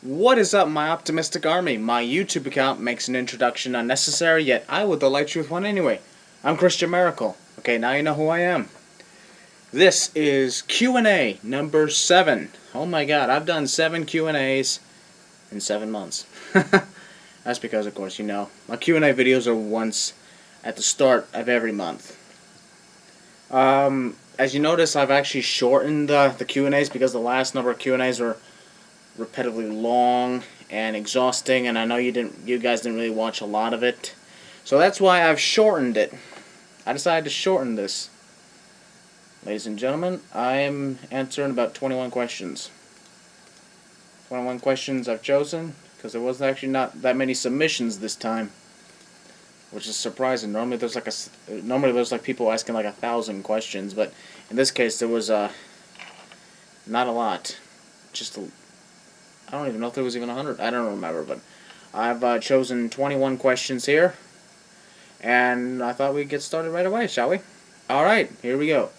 What is up, my optimistic army? My YouTube account makes an introduction unnecessary, yet I will delight you with one anyway. I'm Christian Maracle. Okay, now you know who I am. This is Q&A number 7. Oh my god, I've done 7 Q&As in 7 months. That's because, of course, you know, my Q&A videos are once at the start of every month. As you notice, I've actually shortened the Q&As because the last number of Q&As were repetitively long and exhausting, and I know you guys didn't really watch a lot of it, so that's why I've shortened it. I decided to shorten this. Ladies and gentlemen, I am answering about 21 questions. 21 questions I've chosen because there wasn't actually not that many submissions this time, which is surprising. Normally there's like people asking like 1,000 questions, but in this case there was not a lot. I don't even know if there was even 100. I don't remember, but I've chosen 21 questions here, and I thought we'd get started right away, shall we? Alright, here we go.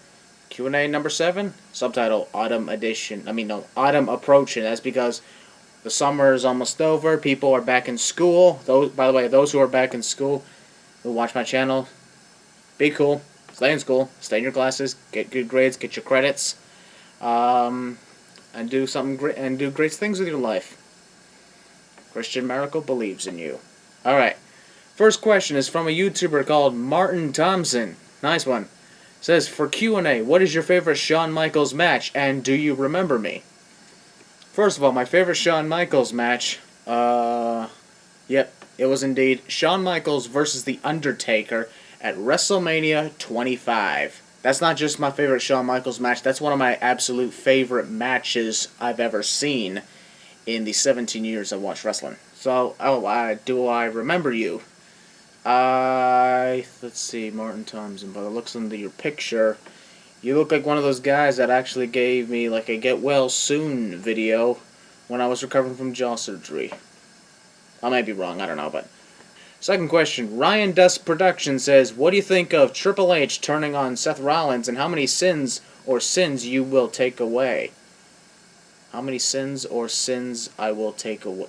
Q&A number 7, subtitle, Autumn Edition. Autumn Approaching. That's because the summer is almost over, people are back in school. By the way, those who are back in school who watch my channel, be cool, stay in school, stay in your classes, get good grades, get your credits. And do something great and do great things with your life. Christian Maracle believes in you. Alright. First question is from a YouTuber called Martin Thompson. Nice one. Says, for Q&A, what is your favorite Shawn Michaels match, and do you remember me? First of all, my favorite Shawn Michaels match, yep, it was indeed Shawn Michaels versus The Undertaker at WrestleMania 25. That's not just my favorite Shawn Michaels match, that's one of my absolute favorite matches I've ever seen in the 17 years I've watched wrestling. So, do I remember you? Let's see, Martin Thompson, by the looks into your picture, you look like one of those guys that actually gave me like a get well soon video when I was recovering from jaw surgery. I might be wrong, I don't know, but... Second question, Ryan Dust Production says, what do you think of Triple H turning on Seth Rollins, and how many sins you will take away? How many sins I will take away?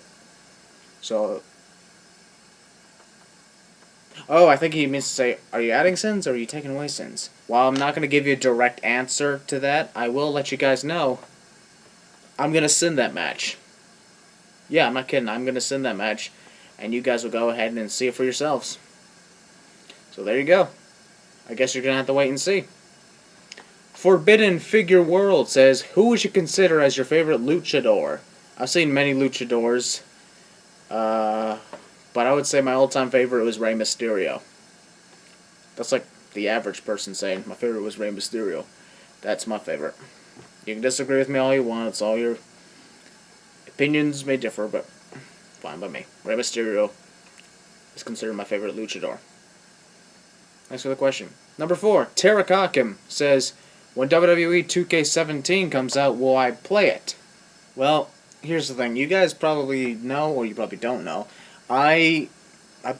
So, oh, I think he means to say, are you adding sins or are you taking away sins? While I'm not going to give you a direct answer to that, I will let you guys know I'm going to sin that match. Yeah, I'm not kidding, I'm going to sin that match. And you guys will go ahead and see it for yourselves. So there you go. I guess you're going to have to wait and see. Forbidden Figure World says, who would you consider as your favorite luchador? I've seen many luchadors, but I would say my all-time favorite was Rey Mysterio. That's like the average person saying my favorite was Rey Mysterio. That's my favorite. You can disagree with me all you want. It's all your opinions may differ, but fine by me. Rey Mysterio is considered my favorite luchador. Thanks for the question. Number 4, Tara Cockham says, when WWE 2K17 comes out, will I play it? Well, here's the thing. You guys probably know, or you probably don't know, I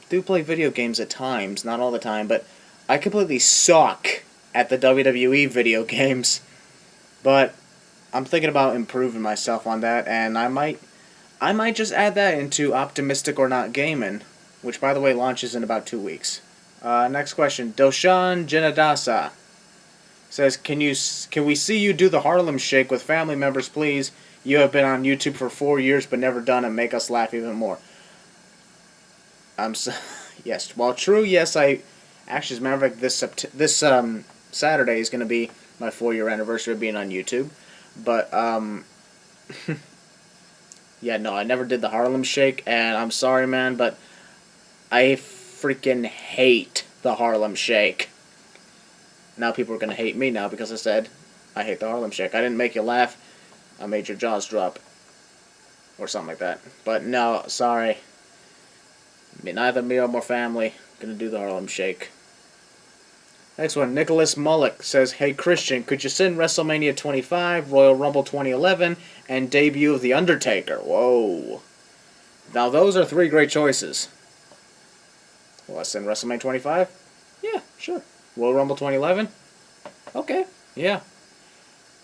do play video games at times, not all the time, but I completely suck at the WWE video games. But I'm thinking about improving myself on that, and I might just add that into Optimistic or Not Gaming, which, by the way, launches in about 2 weeks. Next question. Doshan Janadasa says, can we see you do the Harlem Shake with family members, please? You have been on YouTube for 4 years but never done it. Make us laugh even more. Yes. Well, true, yes, actually, as a matter of fact, this Saturday is going to be my 4-year anniversary of being on YouTube. But, yeah, no, I never did the Harlem Shake, and I'm sorry, man, but I freaking hate the Harlem Shake. Now people are going to hate me now because I said I hate the Harlem Shake. I didn't make you laugh. I made your jaws drop. Or something like that. But no, sorry. Neither me or my family going to do the Harlem Shake. Next one, Nicholas Mullick says, hey Christian, could you send WrestleMania 25, Royal Rumble 2011, and debut of The Undertaker? Whoa. Now those are 3 great choices. Will I send WrestleMania 25? Yeah, sure. Royal Rumble 2011? Okay, yeah.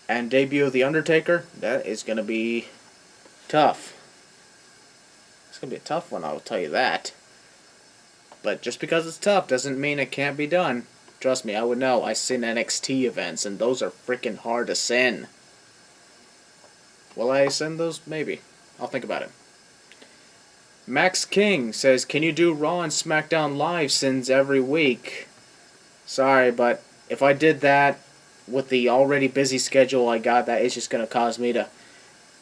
And debut of The Undertaker? That is going to be tough. going to be a tough one, I'll tell you that. But just because it's tough doesn't mean it can't be done. Trust me, I would know. I sin NXT events, and those are freaking hard to sin. Will I send those? Maybe. I'll think about it. Max King says, can you do Raw and SmackDown live sins every week? Sorry, but if I did that with the already busy schedule I got, that is just going to cause me to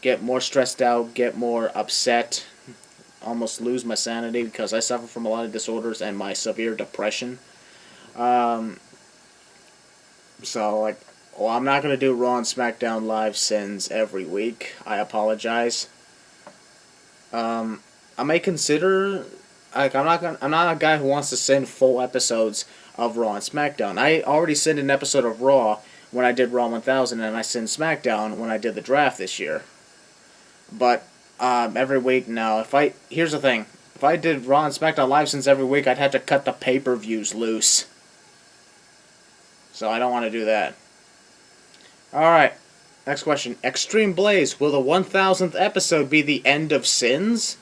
get more stressed out, get more upset, almost lose my sanity because I suffer from a lot of disorders and my severe depression. So, like, well, I'm not going to do Raw and SmackDown live sins every week. I apologize. I may consider, like, I'm not a guy who wants to send full episodes of Raw and SmackDown. I already sent an episode of Raw when I did Raw 1000, and I sent SmackDown when I did the draft this year. But every week, no. Here's the thing: if I did Raw and SmackDown live sins every week, I'd have to cut the pay-per-views loose. So I don't want to do that. All right, next question: Extreme Blaze, will the 1000th episode be the end of Sins?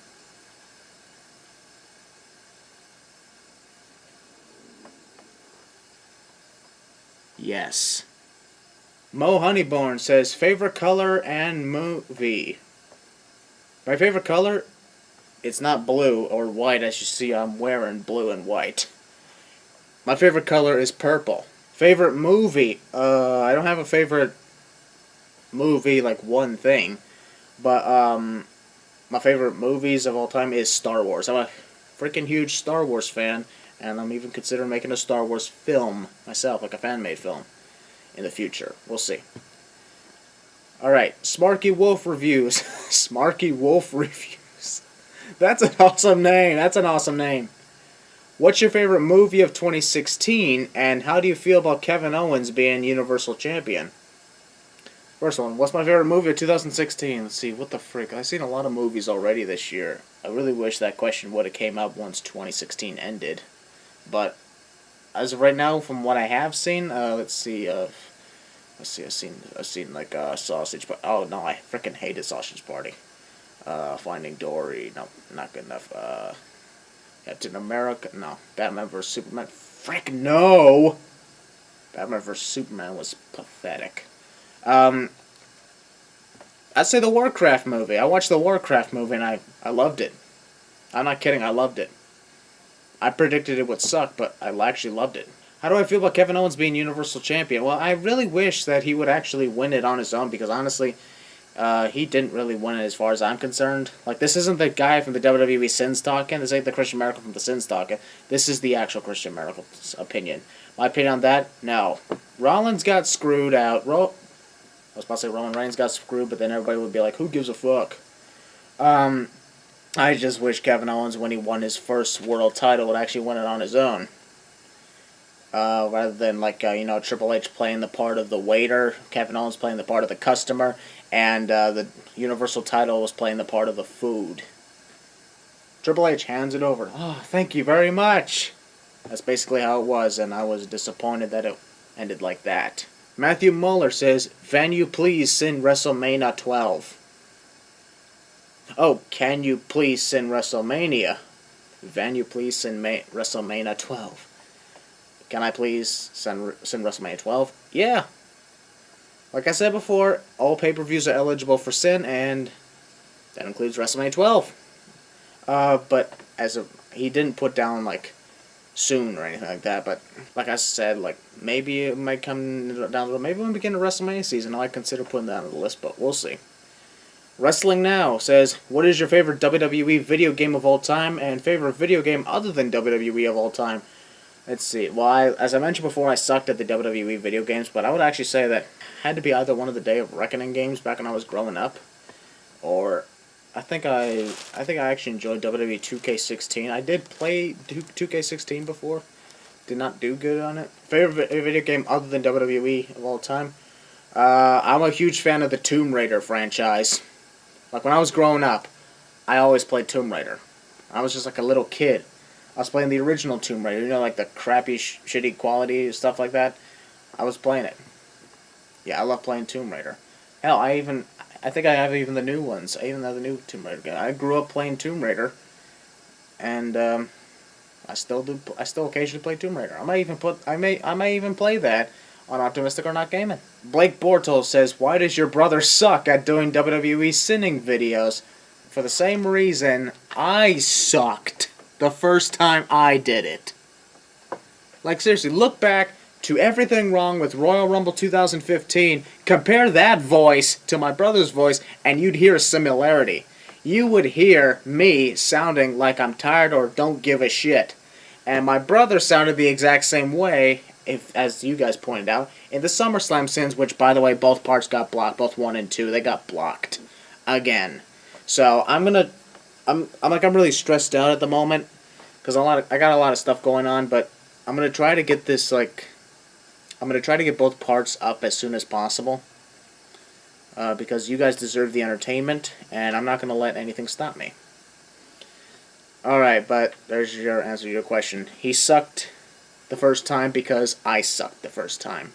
Yes. Mo Honeyborn says, favorite color and movie. My favorite color, it's not blue or white, as you see I'm wearing blue and white. My favorite color is purple. Favorite movie, I don't have a favorite movie, like one thing, but my favorite movies of all time is Star Wars. I'm a freaking huge Star Wars fan, and I'm even considering making a Star Wars film myself, like a fan-made film, in the future. We'll see. Alright, SmartKeyWolf Reviews. SmartKeyWolf Reviews. That's an awesome name. That's an awesome name. What's your favorite movie of 2016, and how do you feel about Kevin Owens being Universal Champion? First one, what's my favorite movie of 2016? Let's see, what the frick? I've seen a lot of movies already this year. I really wish that question would have came up once 2016 ended. But as of right now, from what I have seen, let's see, I've seen like Sausage Party. Oh no, I freaking hated Sausage Party. Finding Dory, no, not good enough. Captain America, no. Batman vs Superman, frick no. Batman vs Superman was pathetic. I'd say the Warcraft movie. I watched the Warcraft movie and I loved it. I'm not kidding, I loved it. I predicted it would suck, but I actually loved it. How do I feel about Kevin Owens being Universal Champion? Well, I really wish that he would actually win it on his own, because honestly, he didn't really win it as far as I'm concerned. Like, this isn't the guy from the WWE Sins talking. This ain't the Christian Miracle from the Sins talking. This is the actual Christian Miracle's opinion. My opinion on that? No. Rollins got screwed out. I was about to say Roman Reigns got screwed, but then everybody would be like, who gives a fuck? I just wish Kevin Owens, when he won his first world title, would actually win it on his own. Rather than, like, Triple H playing the part of the waiter, Kevin Owens playing the part of the customer, and the Universal title was playing the part of the food. Triple H hands it over. Oh, thank you very much. That's basically how it was, and I was disappointed that it ended like that. Matthew Muller says, "Can you please send WrestleMania 12?" Oh, can you please send WrestleMania? Can you please send WrestleMania 12? Can I please send WrestleMania 12? Yeah. Like I said before, all pay-per-views are eligible for sin, and that includes WrestleMania 12. But he didn't put down, like, soon or anything like that, but like I said, like, maybe it might come down the road. Maybe when we begin the WrestleMania season, I might consider putting that on the list, but we'll see. Wrestling Now says, what is your favorite WWE video game of all time, and favorite video game other than WWE of all time? Let's see. Well, as I mentioned before, I sucked at the WWE video games, but I would actually say that it had to be either one of the Day of Reckoning games back when I was growing up, or I think I actually enjoyed WWE 2K16. I did play 2K16 before. Did not do good on it. Favorite video game other than WWE of all time? I'm a huge fan of the Tomb Raider franchise. Like, when I was growing up, I always played Tomb Raider. I was just like a little kid. I was playing the original Tomb Raider, like the crappy, shitty quality, stuff like that. I was playing it. Yeah, I love playing Tomb Raider. Hell, I think I have even the new ones. I even have the new Tomb Raider game. I grew up playing Tomb Raider, and I still do. I still occasionally play Tomb Raider. I may even play that on Optimistic or Not Gaming. Blake Bortles says, "Why does your brother suck at doing WWE sinning videos?" For the same reason I sucked the first time I did it. Like, seriously, look back to everything wrong with Royal Rumble 2015, compare that voice to my brother's voice, and you'd hear a similarity. You would hear me sounding like I'm tired or don't give a shit. And my brother sounded the exact same way, as you guys pointed out, in the SummerSlam Sins, which, by the way, both parts got blocked, both 1 and 2, they got blocked. Again. So, I'm really stressed out at the moment, because I got a lot of stuff going on, but I'm gonna try to get this, I'm gonna try to get both parts up as soon as possible, because you guys deserve the entertainment, and I'm not gonna let anything stop me. Alright, but there's your answer to your question. He sucked the first time because I sucked the first time.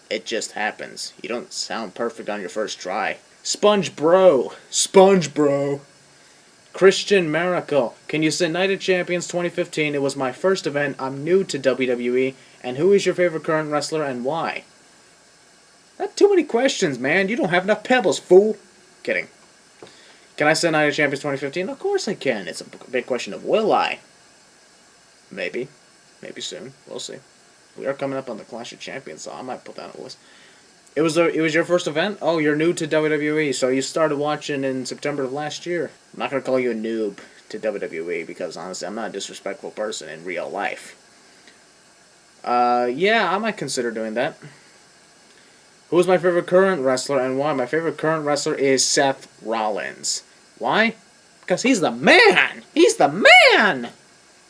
It just happens. You don't sound perfect on your first try. Sponge Bro! Christian Maracle. Can you say Night of Champions 2015? It was my first event. I'm new to WWE. And who is your favorite current wrestler and why? Not too many questions, man. You don't have enough pebbles, fool. Kidding. Can I say Night of Champions 2015? Of course I can. It's a big question of will I? Maybe. Maybe soon. We'll see. We are coming up on the Clash of Champions, so I might put that on the list. It was your first event? Oh, you're new to WWE, so you started watching in September of last year. I'm not going to call you a noob to WWE, because honestly, I'm not a disrespectful person in real life. Yeah, I might consider doing that. Who is my favorite current wrestler and why? My favorite current wrestler is Seth Rollins. Why? Because he's the man! He's the man!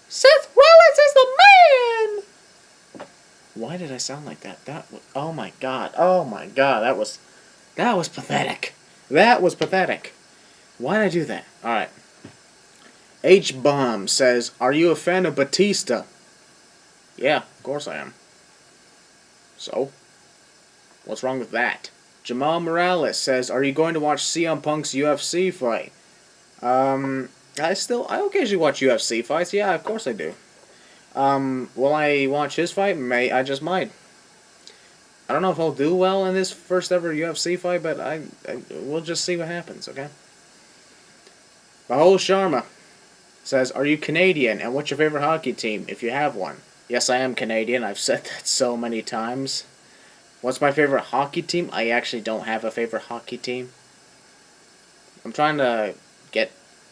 Seth Rollins is the man! Why did I sound like that? Oh my god, that was pathetic. That was pathetic. Why did I do that? Alright. H-Bomb says, are you a fan of Batista? Yeah, of course I am. So? What's wrong with that? Jamal Morales says, are you going to watch CM Punk's UFC fight? I occasionally watch UFC fights. Yeah, of course I do. Will I watch his fight? I just might. I don't know if he'll do well in this first ever UFC fight, but we'll just see what happens, okay? Bahul Sharma says, are you Canadian, and what's your favorite hockey team, if you have one? Yes, I am Canadian. I've said that so many times. What's my favorite hockey team? I actually don't have a favorite hockey team. I'm trying to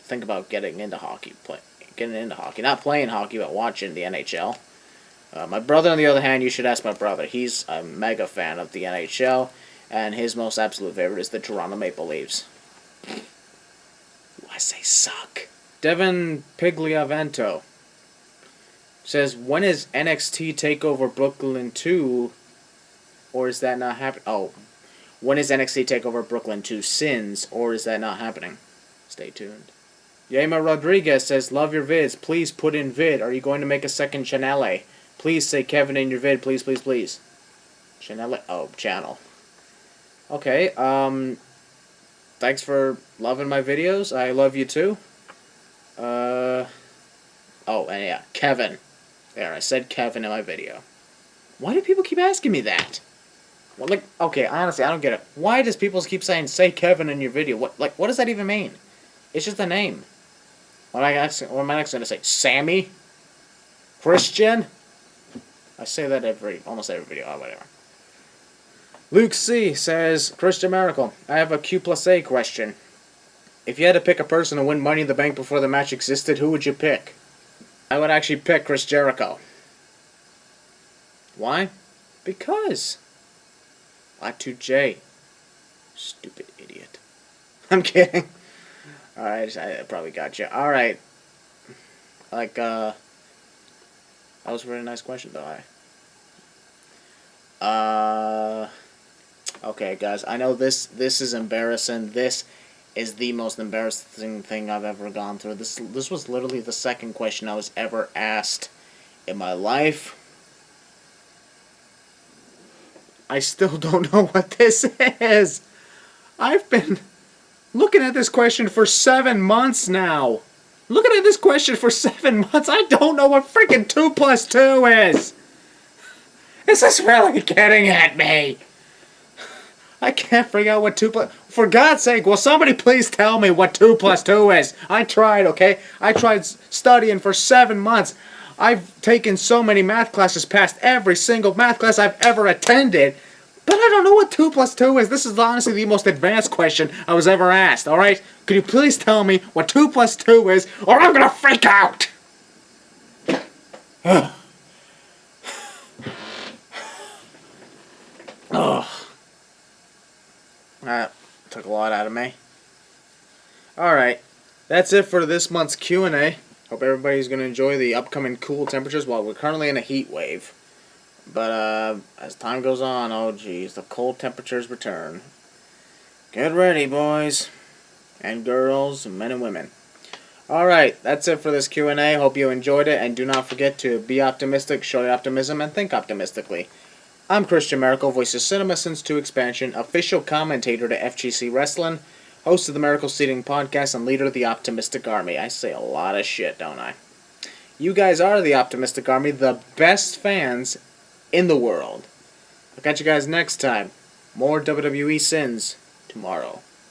think about getting into hockey. Not playing hockey, but watching the NHL. My brother, on the other hand, you should ask my brother. He's a mega fan of the NHL, and his most absolute favorite is the Toronto Maple Leafs. I say suck. Devin Pigliavento says, when is NXT TakeOver Brooklyn 2, or is that not happening? Oh, when is NXT TakeOver Brooklyn 2 Sins, or is that not happening? Stay tuned. Yema Rodriguez says, love your vids. Please put in vid. Are you going to make a second channel? Please say Kevin in your vid. Please, please, please. Channel? Oh, channel. Okay, thanks for loving my videos. I love you too. Oh, and yeah, Kevin. There, I said Kevin in my video. Why do people keep asking me that? Well, okay, honestly, I don't get it. Why does people keep saying, say Kevin in your video? What does that even mean? It's just a name. What am I next going to say? Sammy? Christian? I say that almost every video. Oh, whatever. Luke C. says, Christian Maracle, I have a Q+A question. If you had to pick a person to win Money in the Bank before the match existed, who would you pick? I would actually pick Chris Jericho. Why? Because. Y2J. Stupid idiot. I'm kidding. Alright, I probably got you. Alright. That was a really nice question, though. Okay, guys, I know this is embarrassing. This is the most embarrassing thing I've ever gone through. This was literally the second question I was ever asked in my life. I still don't know what this is. I've been looking at this question for 7 months now. Looking at this question for 7 months, I don't know what freaking 2 plus 2 is. Is this really getting at me? I can't figure out what 2 plus... For God's sake, will somebody please tell me what 2 plus 2 is? I tried, okay? I tried studying for 7 months. I've taken so many math classes, past every single math class I've ever attended, but I don't know what 2 plus 2 is. This is honestly the most advanced question I was ever asked, alright? Could you please tell me what 2 plus 2 is, or I'm gonna freak out! Ugh. That took a lot out of me. Alright, that's it for this month's Q&A. Hope everybody's going to enjoy the upcoming cool temperatures while we're currently in a heat wave. But as time goes on, oh geez, the cold temperatures return. Get ready, boys and girls, men and women. Alright, that's it for this Q&A. Hope you enjoyed it, and do not forget to be optimistic, show your optimism, and think optimistically. I'm Christian Maracle, voice of Cinema Sins 2 Expansion, official commentator to FGC Wrestling, host of the Maracle Seating Podcast, and leader of the Optimistic Army. I say a lot of shit, don't I? You guys are the Optimistic Army, the best fans in the world. I'll catch you guys next time. More WWE Sins tomorrow.